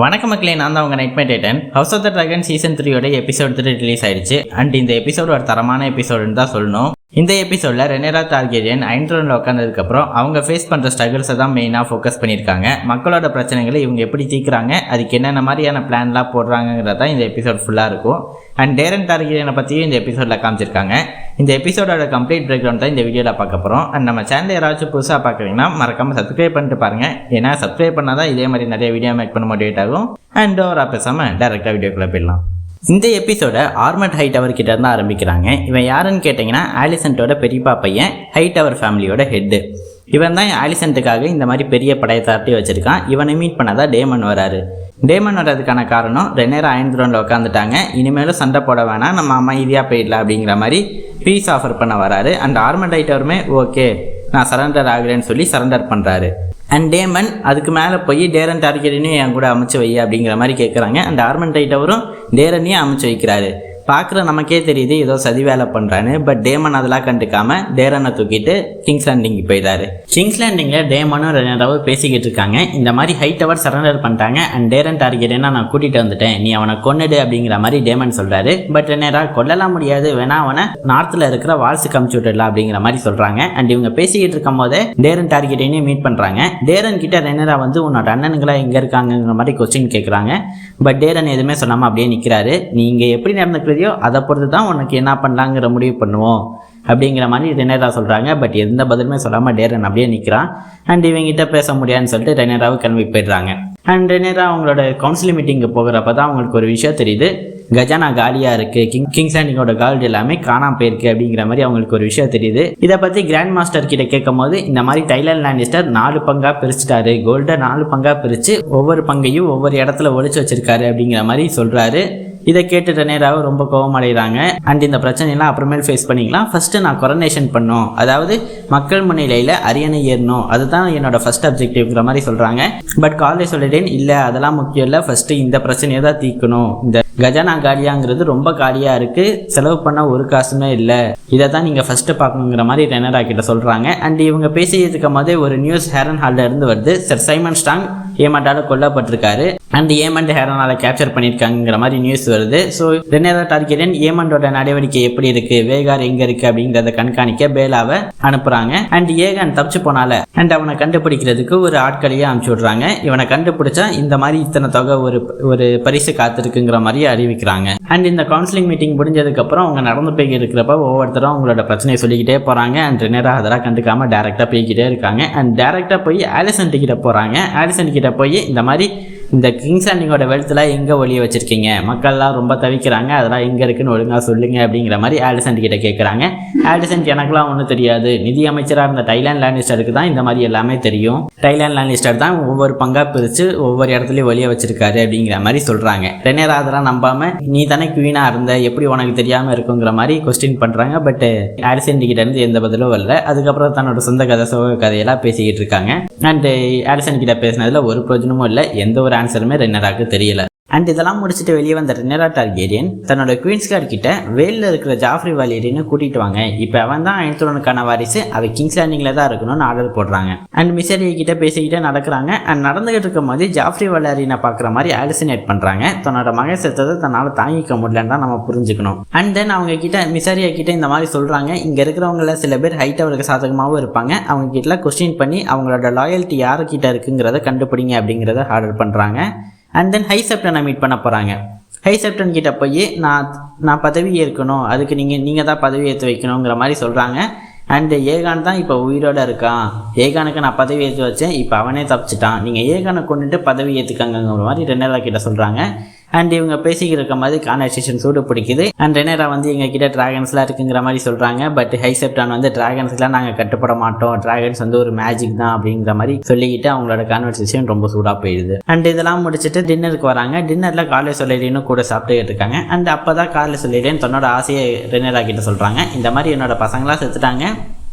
வணக்க மக்களே, நான் தான் உங்கள் Night Titan. House of the Dragon season 3 episode 3 release ஆயிடுச்சு. அண்ட் இந்த எபிசோடு ஒரு தரமான எபிசோடுன்னு தான் சொல்லணும். இந்த எபிசோடில் ரெனேரா டார்கெரியன் அயர்ன் த்ரோனில் உட்காந்ததுக்கப்புறம் அவங்க ஃபேஸ் பண்ணுற ஸ்ட்ரகிள்ஸை தான் மெயினாக ஃபோக்கஸ் பண்ணியிருக்காங்க. மக்களோட பிரச்சனைகளை இவங்க எப்படி தீர்க்குறாங்க, அதுக்கு என்னென்ன மாதிரியான பிளான்லாம் போடுறாங்கிறது தான் இந்த எபிசோட் ஃபுல்லாக இருக்கும். அண்ட் டேரன் டார்கெரியனை பற்றியும் இந்த எபிசோடில் காமிச்சிருக்காங்க. இந்த எபிசோடோட கம்ப்ளீட் பிரேக் டவுன் தான் இந்த வீடியோவில் பார்க்க போகிறோம். அண்ட் நம்ம சேனல் யாராச்சும் புதுசாக பார்க்குறீங்கன்னா மறக்காமல் சப்ஸ்கிரைப் பண்ணிட்டு பாருங்கள். ஏன்னா சப்ஸ்கிரைப் பண்ணால் தான் இதே மாதிரி நிறைய வீடியோ மேக் பண்ண மோட்டிவேட் ஆகும். அண்ட் ஓவரா பேசாமல் டேரெக்டாக வீடியோக்குள்ளே போயிடலாம். இந்த எபிசோட ஆர்மட் ஹைடவர் கிட்ட இருந்து ஆரம்பிக்கிறாங்க. இவன் யாருன்னு கேட்டிங்கன்னா ஆலிசன்ட்டோட பெரியப்பா பையன், ஹைடவர் ஃபேமிலியோட ஹெட்டு. இவன் தான் ஆலிசன்ட்டுக்காக இந்த மாதிரி பெரிய படையத்தாட்டி வச்சுருக்கான். இவனை மீட் பண்ணாதான் டேமன் வராரு. டேமன் வர்றதுக்கான காரணம் ரெனேரா அயர்ன் த்ரோனில் உட்காந்துட்டாங்க, இனிமேலும் சண்டை போட வேணாம், நம்ம அமைதியாக போயிடலாம் அப்படிங்கிற மாதிரி பீஸ் ஆஃபர் பண்ண வராரு. அண்ட் ஆர்மட் ஹைடவருமே ஓகே நான் சரண்டர் ஆகுறேன்னு சொல்லி சரண்டர் பண்ணுறாரு. அண்ட் டேமன் அதுக்கு மேலே போய் டேரன் டார்கெரியனையும் என் கூட அமைச்சு வை அப்படிங்கிற மாதிரி கேட்குறாங்க. அண்ட் ஆர்மன் ஹைடவரும் டேரனையும் அமைச்சு வைக்கிறாரு. பார்க்குற நமக்கே தெரியுது ஏதோ சதி வேலை பண்ணுறான்னு. பட் டேமன் அதெல்லாம் கண்டுக்காம டேரனை தூக்கிட்டு கிங்ஸ் லேண்டிங்கு போயிடாரு. கிங்ஸ் லேண்டிங்கில் டேமனும் ரெனேராவும் பேசிக்கிட்டு இருக்காங்க. இந்த மாதிரி ஹைடவர் சரண்டர் பண்ணிட்டாங்க அண்ட் டேரன் டார்கெரியனை நான் கூட்டிகிட்டு வந்துட்டேன், நீ அவனை கொன்னுடு அப்படிங்கிற மாதிரி டேமன் சொல்கிறாரு. பட் ரெனேரா கொல்லலாம் முடியாது, வேணா அவனை நார்த்தில் இருக்கிற வால்ஸுக்கு அமுச்சு விட்டுடலாம் அப்படிங்கிற மாதிரி சொல்கிறாங்க. அண்ட் இவங்க பேசிக்கிட்டு இருக்கும் போதே டேரன் டார்கெரியனையும் மீட் பண்ணுறாங்க. டேரன் கிட்ட ரெனேரா வந்து உன்னோட அண்ணனுங்களா எங்கே இருக்காங்கிற மாதிரி கொஸ்டின் கேட்குறாங்க. பட் டேரன் எதுவுமே சொல்லாமல் அப்படியே நிற்கிறாரு. நீங்கள் எப்படி நடந்துக்கிறது அதை பொறுத்து தான் உனக்கு என்ன பண்ணலாங்கிற முடிவு பண்ணுவோம் அப்படிங்கிற மாதிரி ரெனேரா சொல்கிறாங்க. பட் எந்த பதிலுமே சொல்லாமல் டேரன் அப்படியே நிற்கிறான். அண்ட் இவங்கிட்ட பேச முடியாதுன்னு சொல்லிட்டு ரெனேராவை கிளம்பி போயிடுறாங்க. அண்ட் ரெனேரா அவங்களோட கவுன்சிலிங் மீட்டிங்கு போகிறப்ப தான் அவங்களுக்கு ஒரு விஷயம் தெரியுது. கஜானா காலியாக இருக்குது, கிங்ஸ் லேண்டிங்கோட கால்டு எல்லாமே காணாமல் போயிருக்கு அப்படிங்கிற மாதிரி அவங்களுக்கு ஒரு விஷயம் தெரியுது. இதை பற்றி கிராண்ட் மாஸ்டர் கிட்ட கேட்கும் போது இந்த மாதிரி டைலன் லானிஸ்டர் 4 பங்காக பிரிச்சுட்டாரு, கோல்டை 4 பங்காக பிரித்து ஒவ்வொரு பங்கையும் ஒவ்வொரு இடத்துல ஒழிச்சு வச்சிருக்காரு அப்படிங்கிற மாதிரி சொல்கிறாரு. இதை கேட்டு ரெனேராவை ரொம்ப கோபமடைகிறாங்க. அண்ட் இந்த பிரச்சனையெல்லாம் அப்புறமேல் ஃபேஸ் பண்ணிக்கலாம், ஃபஸ்ட்டு நான் கொரனேஷன் பண்ணோம், அதாவது மக்கள் முன்னிலையில் அரியணை ஏறணும், அதுதான் என்னோட ஃபர்ஸ்ட் அப்ஜெக்டிவ்ங்கிற மாதிரி சொல்கிறாங்க. பட் காலேஜ் சொல்லிட்டேன் இல்லை அதெல்லாம் முக்கியம் இல்லை, ஃபஸ்ட்டு இந்த பிரச்சனையை தான் தீர்க்கணும், இந்த கஜானா காலியாங்கிறது ரொம்ப காலியாக இருக்குது, செலவு பண்ண ஒரு காசுமே இல்லை, இதை தான் நீங்கள் ஃபஸ்ட்டு பார்க்கணுங்கிற மாதிரி ரெனேரா கிட்ட சொல்கிறாங்க. அண்ட் இவங்க பேசியிருக்கும் போதே ஒரு நியூஸ் ஹேரன் ஹாலில் இருந்து வருது. சர் சைமன் ஸ்ட்ராங் ஏமாண்டால கொல்லப்பட்டிருக்காரு அண்ட் ஏமண்ட் ஹேரனால கேப்சர் பண்ணியிருக்காங்கிற மாதிரி நியூஸ் வருது. ஸோ ரெனேரா டார்கெரியன் ஏமண்டோட நடவடிக்கை எப்படி இருக்குது, வேகார் எங்கே இருக்குது அப்படிங்கிறத கண்காணிக்க பேலாவை அனுப்புகிறாங்க. அண்ட் ஏகான் தப்பிச்சு போனால அண்ட் அவனை கண்டுபிடிக்கிறதுக்கு ஒரு ஆட்களையே அனுப்பிச்சு விட்றாங்க. இவனை கண்டுபிடிச்சா இந்த மாதிரி இத்தனை தொகை ஒரு பரிசு காத்திருக்குங்கிற மாதிரி அறிவிக்கிறாங்க. அண்ட் இந்த கவுன்சிலிங் மீட்டிங் முடிஞ்சதுக்கப்புறம் அவங்க நடந்து போய் இருக்கிறப்ப ஒவ்வொருத்தரும் அவங்களோட பிரச்சனையை சொல்லிக்கிட்டே போகிறாங்க. அண்ட் ரெனேரா அதெல்லாம் கண்டுக்காமல் டேரெக்டாக போய்கிட்டே இருக்காங்க. அண்ட் டேரெக்டாக போய் ஆலிசன் கிட்ட போகிறாங்க. ஆலிசன் கிட்ட போய் இந்த மாதிரி இந்த கிங்ஸ் லேண்டிங்கோட வெல்த்லாம் எங்கே ஒளிய வச்சுருக்கீங்க, மக்கள்லாம் ரொம்ப தவிக்கிறாங்க, அதெல்லாம் எங்கே இருக்குன்னு ஒழுங்காக சொல்லுங்கள் அப்படிங்கிற மாதிரி ஆலிசன் கிட்ட கேட்குறாங்க. ஆலிசன் எனக்குலாம் ஒன்றும் தெரியாது, நிதி அமைச்சராக இருந்த டைலன் லானிஸ்டருக்கு தான் இந்த மாதிரி எல்லாமே தெரியும், டைலன் லானிஸ்டர் தான் ஒவ்வொரு பங்காக பிரித்து ஒவ்வொரு இடத்துலையும் ஒளிய வச்சிருக்காரு அப்படிங்கிற மாதிரி சொல்கிறாங்க. ரெனேரா அதெல்லாம் நம்பாமல் நீ தானே குவீனாக இருந்த, எப்படி உனக்கு தெரியாமல் இருக்குங்கிற மாதிரி கொஸ்டின் பண்ணுறாங்க. பட் ஆலிசன் கிட்ட இருந்து எந்த பதிலும் வரல. அதுக்கப்புறம் தன்னோட சொந்த சோக கதையெல்லாம் பேசிக்கிட்டு இருக்காங்க. அண்ட் ஆலிசன் கிட்ட பேசினதில் ஒரு பிரயோஜனமும் இல்லை, எந்த ஒரு ஆன்சருமே ரெனேராக்கு தெரியல. அண்ட் இதெல்லாம் முடிச்சுட்டு வெளியே வந்த ரெனேரா டார்கெரியன் தன்னோட குவீன்ஸ் கார்டு கிட்ட வேலில் இருக்கிற ஜாஃப்ரி வாலியரின்னு கூட்டிட்டு வாங்க, இப்போ அவன் தான் அயர்ன் த்ரோனுக்கான வாரிசு, அவன் கிங்ஸ் லேண்டிங்கில் தான் இருக்கணும்னு ஆர்டர் போடுறாங்க. அண்ட் மிசரியை கிட்ட பேசிக்கிட்டே நடக்கிறாங்க. அண்ட் நடந்துகிட்டு இருக்கும் போது ஜாஃப்ரி வாலியரினை பார்க்குற மாதிரி ஆலிசினேட் பண்ணுறாங்க. தன்னோட மகன் செத்ததை தன்னால் தாங்கிக்க முடியலன்னு தான் நம்ம புரிஞ்சுக்கணும். அண்ட் தென் அவங்க கிட்ட மிசரியா கிட்ட இந்த மாதிரி சொல்கிறாங்க, இங்கே இருக்கிறவங்கள சில பேர் ஹைடவருக்கு சாதகமாகவும் இருப்பாங்க, அவங்க கிட்டலாம் கொஸ்டின் பண்ணி அவங்களோட லாயல்ட்டி யாருக்கிட்ட இருக்குங்கிறத கண்டுபிடிங்க அப்படிங்கிறத ஆர்டர் பண்ணுறாங்க. அண்ட் தென் ஹை செப்டனை மீட் பண்ண போகிறாங்க. ஹை செப்டன் கிட்ட போய் நான் பதவி ஏற்கணும், அதுக்கு நீங்கள் தான் பதவி ஏற்று வைக்கணுங்கிற மாதிரி சொல்கிறாங்க. அண்டு ஏகான் தான் இப்போ உயிரோடு இருக்கான், ஏகானுக்கு நான் பதவி ஏற்று வச்சேன், இப்போ அவனே தப்பிச்சிட்டான், நீங்கள் ஏகானை கொண்டுட்டு பதவி ஏற்றுக்காங்கிற மாதிரி ரெனேரா கிட்ட சொல்கிறாங்க. அண்ட் இவங்க பேசிக்கிட்டு இருக்க மாதிரி கான்வர்சேஷன் சூடு பிடிக்குது. அண்ட் ரெனேரா வந்து எங்கள் கிட்ட ட்ராகன்ஸ்லாம் இருக்குங்கிற மாதிரி சொல்கிறாங்க. பட் ஹை செப்டான் வந்து ட்ராகன்ஸ்லாம் நாங்கள் கட்டுப்பட மாட்டோம், ட்ராகன்ஸ் வந்து ஒரு மேஜிக் தான் அப்படிங்கிற மாதிரி சொல்லிக்கிட்டு அவங்களோட கான்வர்சேஷன் ரொம்ப சூடாக போயிடுது. அண்ட் இதெல்லாம் முடிச்சுட்டு டின்னருக்கு வராங்க. டின்னரில் காலேஜ் சொல்லிடேன்னு கூட சாப்பிட்டுக்கிட்டு இருக்காங்க. அண்ட் அப்போ தான் காலேஜ் சொல்லிடேன்னு தன்னோட ஆசையை ரெனேரா கிட்ட சொல்கிறாங்க. இந்த மாதிரி என்னோட பசங்களாம் செத்துட்டாங்க,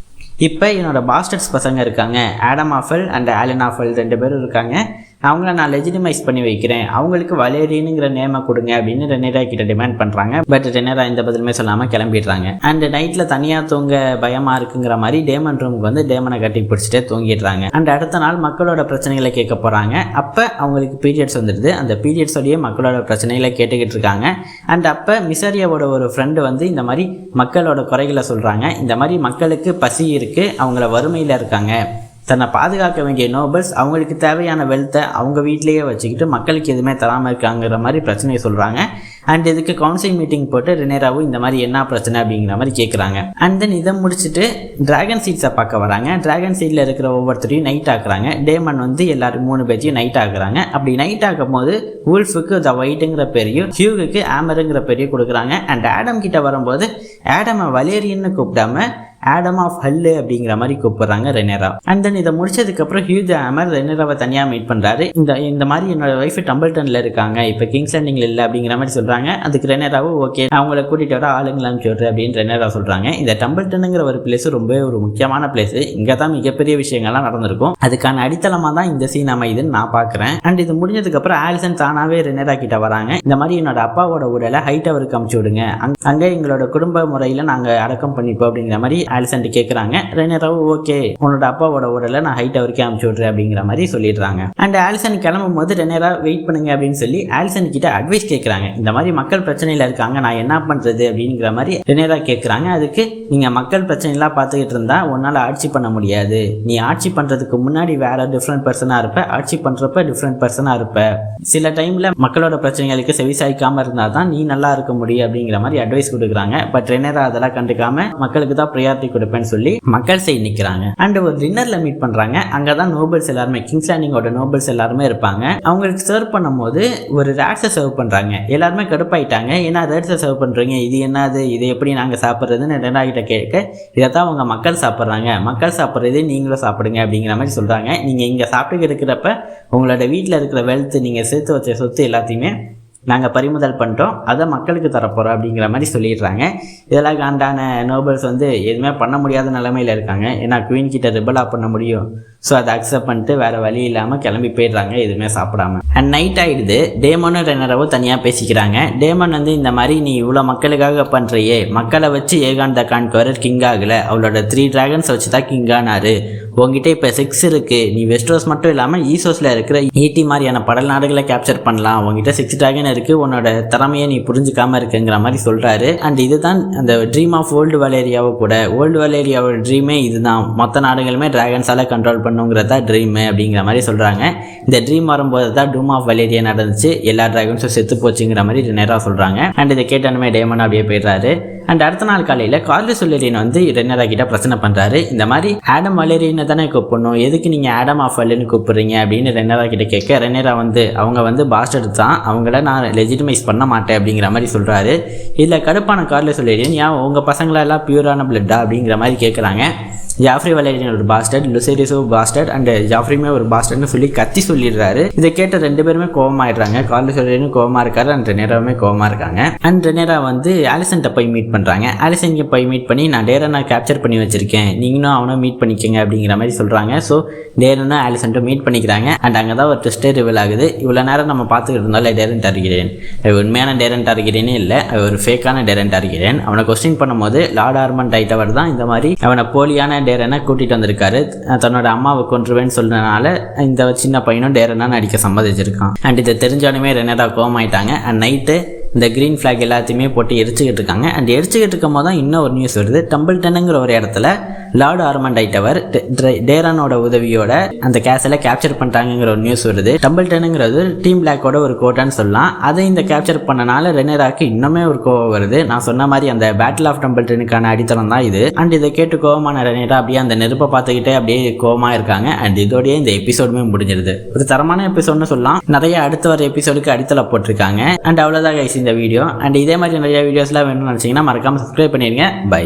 இப்போ என்னோட பாஸ்டர்ஸ் பசங்க இருக்காங்க, ஆடம் ஆஃபல் அண்ட் ஆலன் ஆஃபல் 2 பேரும் இருக்காங்க, அவங்கள நான் லெஜிட்டிமைஸ் பண்ணி வைக்கிறேன், அவங்களுக்கு வலேரியனுங்கிற நேமை கொடுங்க அப்படின்னு ரெனேரா கிட்ட டிமாண்ட் பண்ணுறாங்க. பட் ரெனேரா எந்த பதிலுமே சொல்லாமல் கிளம்பிடுறாங்க. அண்ட் நைட்டில் தனியாக தூங்க பயமாக இருக்குங்கிற மாதிரி டேமன் ரூமுக்கு வந்து டேமனை கட்டி பிடிச்சிட்டே தூங்கிடுறாங்க. அண்ட் அடுத்த நாள் மக்களோட பிரச்சனைகளை கேட்க போகிறாங்க. அப்போ அவங்களுக்கு பீரியட்ஸ் வந்துடுது. அந்த பீரியட்ஸோடையே மக்களோட பிரச்சனைகளை கேட்டுக்கிட்டு இருக்காங்க. அண்ட் அப்போ மிசரியாவோட ஒரு ஃப்ரெண்டு வந்து இந்த மாதிரி மக்களோட குறைகளை சொல்கிறாங்க. இந்த மாதிரி மக்களுக்கு பசி இருக்குது, அவங்கள வறுமையில் இருக்காங்க, தன்னை பாதுகாக்க வேண்டிய நோபல்ஸ் அவங்களுக்கு தேவையான வெல்த்தை அவங்க வீட்டிலேயே வச்சுக்கிட்டு மக்களுக்கு எதுவுமே தராமல் இருக்காங்கிற மாதிரி பிரச்சனையை சொல்கிறாங்க. அண்ட் இதுக்கு கவுன்சிலிங் மீட்டிங் போட்டு ரெனேராவும் இந்த மாதிரி என்ன பிரச்சனை அப்படிங்கிற மாதிரி கேட்குறாங்க. அண்ட் தென் இதை முடிச்சுட்டு டிராகன் சீட்ஸை பார்க்க வராங்க. டிராகன் சீடில் இருக்கிற ஒவ்வொருத்தரையும் நைட் ஆக்குறாங்க. டேமன் வந்து எல்லாரும் 3 பேரையும் நைட் ஆக்குறாங்க. அப்படி நைட் ஆக்கும் போது வூல்ஃபுக்கு த ஒயிட்டுங்கிற பேரையும் ஹியூகுக்கு ஆமருங்கிற பேரையும் கொடுக்குறாங்க. அண்ட் ஆடம் கிட்ட வரும்போது ஆடமை வலேரியன்னு கூப்பிடாம ஆடம் ஆஃப் ஹல்லு அப்படிங்கிற மாதிரி கூப்பிடுறாங்க ரெனேரா. அண்ட் தென் இதை முடிச்சதுக்கப்புறம் ஹியூஜ் ஆமர் ரெனேராவை தனியாக மீட் பண்ணுறாரு. இந்த மாதிரி என்னோட ஒய்ஃபு டம்பிள்டனில் இருக்காங்க, இப்போ கிங்ஸ் லேண்டிங்கில் இல்லை அப்படிங்கிற மாதிரி சொல்கிறாங்க. அதுக்கு ரெனேராவும் ஓகே, அவங்கள கூட்டிகிட்டு வர ஆளுங்களை அனுப்பிச்சு அப்படின்னு ரெனேரா சொல்கிறாங்க. இந்த டம்பிள்டனுங்கிற ஒரு பிளேஸ் ரொம்ப ஒரு முக்கியமான பிளேஸ். இங்கே தான் மிகப்பெரிய விஷயங்கள்லாம் நடந்திருக்கும். அதுக்கான அடித்தளமாக தான் இந்த சீன் அமைதுன்னு நான் பார்க்குறேன். அண்ட் இது முடிஞ்சதுக்கப்புறம் ஆலிசன் தானாகவே ரெனேரா கிட்ட வராங்க. இந்த மாதிரி என்னோட அப்பாவோட உடலை ஹைட் அவருக்கு அமுச்சு விடுங்க, அங்கே எங்களோட குடும்ப முறையில் நாங்கள் அடக்கம் பண்ணிப்போம் அப்படிங்கிற மாதிரி ஆலிசன் கேட்குறாங்க. ரெனேராவும் ஓகே, உன்னோட அப்பாவோட உடலை நான் ஹைட் அவருக்கே அமுச்சு விட்றேன் அப்படிங்கிற மாதிரி சொல்லிடுறாங்க. அண்ட் ஆலிசன் கிளம்பும் போது ரெனேரா வெயிட் பண்ணுங்க அப்படின்னு சொல்லி ஆலிசன் கிட்ட அட்வைஸ் கேட்குறாங்க. இந்த மாதிரி மக்கள் பிரச்சனையில் இருக்காங்க, நான் என்ன பண்ணுறது அப்படிங்கிற மாதிரி ரெனேரா கேட்குறாங்க. அதுக்கு நீங்கள் மக்கள் பிரச்சனைலாம் பார்த்துக்கிட்டு இருந்தா உன்னால் ஆட்சி பண்ண முடியாது, நீ ஆட்சி பண்ணுறதுக்கு முன்னாடி வேற டிஃப்ரெண்ட் பர்சனாக இருப்ப, ஆட்சி பண்ணுறப்ப டிஃப்ரெண்ட் பர்சனாக இருப்ப, சில டைமில் மக்களோட பிரச்சனைகளுக்கு செவிசாய்க்காமல் இருந்தால் தான் நீ நல்லா இருக்க முடியும் அப்படிங்கிற மாதிரி அட்வைஸ் கொடுக்குறாங்க. பட் ரெனேரா அதெல்லாம் கண்டுக்காம மக்களுக்கு தான் ப்ரியாரிட்டி கொடுப்பேன்னு சொல்லி மக்கள் சைடு நிற்கிறாங்க. அண்ட் ஒரு டின்னர்ல மீட் பண்றாங்க. அங்கதான் நோபல்ஸ் எல்லாருமே, கிங்ஸ் லேண்டிங்கோட நோபல்ஸ் எல்லாருமே இருப்பாங்க. அவங்களுக்கு சர்வ் பண்ணும் போது ஒரு ரேட்ஸை சர்வ் பண்றாங்க. எல்லாருமே கடுப்பாயிட்டாங்க, ஏன்னா ரேட்ஸை சர்வ் பண்றீங்க, இது என்னது, இது எப்படி நாங்க சாப்பிட்றதுன்னு ரெண்டாகிட்ட கேட்க, இதைத்தான் அவங்க மக்கள் சாப்பிட்றாங்க, மக்கள் சாப்பிட்றது நீங்களும் சாப்பிடுங்க அப்படிங்கிற மாதிரி சொல்றாங்க. நீங்க இங்க சாப்பிட்டு இருக்கிறப்ப உங்களோட வீட்டில் இருக்கிற வெல்த், நீங்க சேர்த்து வச்ச சொத்து எல்லாத்தையுமே நாங்கள் பறிமுதல் பண்ணிட்டோம், அதை மக்களுக்கு தரப்போகிறோம் அப்படிங்கிற மாதிரி சொல்லிடுறாங்க. இதெல்லாம் காண்டான நோபல்ஸ் வந்து எதுவுமே பண்ண முடியாத நிலைமையில் இருக்காங்க. ஏன்னா குவீன் கிட்ட ரிபலாக பண்ண முடியும். ஸோ அதை அக்செப்ட் பண்ணிட்டு வேறு வழி இல்லாமல் கிளம்பி போயிடுறாங்க எதுவுமே சாப்பிடாம. அண்ட் நைட் ஆகிடுது. டேமனும் ரெனேராவும் தனியாக பேசிக்கிறாங்க. டேமன் வந்து இந்த மாதிரி நீ இவ்வளோ மக்களுக்காக பண்ணுறியே, மக்களை வச்சு ஏகான் த கான்குவரர் கிங் ஆகலை, அவளோட 3 டிராகன்ஸ் வச்சு தான் கிங் ஆனாரு, உங்ககிட்ட இப்போ 6 இருக்குது, நீ வெஸ்ட்ரோஸ் மட்டும் இல்லாமல் ஈசோஸில் இருக்கிற ஈட்டி மாதிரியான படல் நாடுகளை கேப்சர் பண்ணலாம், உங்ககிட்ட 6 டிராகன் இருக்குது, உன்னோட திறமையை நீ புரிஞ்சுக்காம இருக்குங்கிற மாதிரி சொல்கிறாரு. அண்ட் இதுதான் அந்த ட்ரீம் ஆஃப் ஓல்டு வலேரியாவை கூட, ஓல்டு வலேரியாவோட ட்ரீமே இதுதான், மொத்த நாடுகளுமே டிராகன்ஸால் கண்ட்ரோல் பண்ணுங்கிறதா ட்ரீமு அப்படிங்கிற மாதிரி சொல்கிறாங்க. இந்த ட்ரீம் வரும்போது தான் டூம் ஆஃப் வலேரியா நடந்துச்சு, எல்லா டிராகன்ஸும் செத்து போச்சுங்கிற மாதிரி நேராக சொல்கிறாங்க. அண்ட் இதை கேட்டாலுமே டேமன் அப்படியே போயிடுறாரு. அண்ட் அடுத்த நாள் காலையில் கார்லஸ் வலேரியன் வந்து ரெனேரா கிட்ட பிரச்சனை பண்ணுறாரு. இந்த மாதிரி ஆடம் வலேரியனை தானே கூப்பிடணும், எதுக்கு நீங்கள் ஆடம் ஆஃப் வலேரியன் கூப்பிடுறீங்க அப்படின்னு ரெனேரா கிட்ட கேட்க, ரெனேரா வந்து அவங்க வந்து பாஸ்டர்ட் தான், அவங்கள நான் லெஜிட்டிமைஸ் பண்ண மாட்டேன் அப்படிங்கிற மாதிரி சொல்கிறாரு. இதில் கடுப்பான கார்லஸ் வலேரியன், ஏன் உங்கள் பசங்களெல்லாம் பியூரான பிளட்டா அப்படிங்கிற மாதிரி கேட்குறாங்க. ஜாஃப்ரி வலேரியன் ஒரு பாஸ்டர்ட், லுசேரிஸோ பாஸ்டர்ட், அண்ட் ஜாஃப்ரியுமே ஒரு பாஸ்டர்ட்னு சொல்லி கத்தி சொல்லிடுறாரு. இதை கேட்ட 2 பேருமே கோவமாயிடுறாங்க. கார்லஸ் வலேரியனும் கோவமாக இருக்காரு, அண்ட் ரெனேராவுமே கோவமாக இருக்காங்க. அண்ட் ரெனேரா வந்து ஆலிசன்ட்ட போய் மீட் பண்ணுறாங்க. ஆலிசன்க்கு போய் மீட் பண்ணி, நான் டேரனை கேப்சர் பண்ணி வச்சிருக்கேன், நீங்களும் அவனும் மீட் பண்ணிக்கங்க அப்படிங்கிற மாதிரி சொல்கிறாங்க. ஸோ டேரனும் ஆலிசன்ட்டும் மீட் பண்ணிக்கிறாங்க. அண்ட் அங்கே தான் ஒரு ட்விஸ்டே ரிவீல் ஆகுது. இவ்வளோ நேரம் நம்ம பார்த்துக்கிட்டு இருந்தாலும் டேரன் டார்கெரியன் உண்மையான டேரன் டார்கெரியனே இல்லை, ஒரு ஃபேக்கான டேரன் டார்கெரியன். அவனை கொஸ்டின் பண்ணும்போது லார்ட் ஆர்மண்ட் ஹைட்டவர் தான் இந்த மாதிரி அவனை போலியான டேரனை கூட்டிகிட்டு வந்திருக்காரு, தன்னோட அம்மாவை கொன்றுவேன்னு சொன்னதுனால இந்த சின்ன பையனும் டேரனா நடிக்க சம்மதிச்சிருக்கான். அண்ட் இதை தெரிஞ்சோடனே ரெனேரா கோவமாயிட்டாங்க. அண்ட் நைட்டு இந்த க்ரீன் ஃப்ளாக் எல்லாத்தையுமே போட்டு எரிச்சுக்கிட்டு இருக்காங்க. அண்ட் எரிச்சுக்கிட்டு இருக்கும் போது தான் இன்னும் ஒரு நியூஸ் வருது. டம்பிள்டனுங்கிற ஒரு இடத்துல லார்ட் ஆர்மண்ட் ஹைட்டவர் டேரனோட உதவியோட அந்த கேஸில் கேப்சர் பண்ணிட்டாங்கிற ஒரு நியூஸ் வருது. டம்பிள்டனுங்கிறது டீம் பிளாக்கோட ஒரு கோட்டான்னு சொல்லலாம். அதை இந்த கேப்சர் பண்ணனால ரெனேராக்கு இன்னுமே ஒரு கோவம் வருது. நான் சொன்ன மாதிரி அந்த பேட்டில் ஆஃப் டம்பிள்டனுக்கான அடித்தளம் தான் இது. அண்ட் இதை கேட்டு கோவமான ரெனேரா அப்படியே அந்த நெருப்பை பார்த்துக்கிட்டே அப்படியே கோவமாக இருக்காங்க. அண்ட் இதோடய இந்த எபிசோடுமே முடிஞ்சிருது. ஒரு தரமான எபிசோட்னு சொல்லலாம். நிறைய அடுத்த வர எபிசோடுக்கு அடித்தளம் போட்டிருக்காங்க. அண்ட் அவ்வளோதான் கைஸ் இந்த வீடியோ. அண்ட் இதே மாதிரி நிறைய வீடியோஸ்லாம் வேணும்னு நினச்சிங்கன்னா மறக்காமல் சப்ஸ்கிரைப் பண்ணிடுங்க. பை.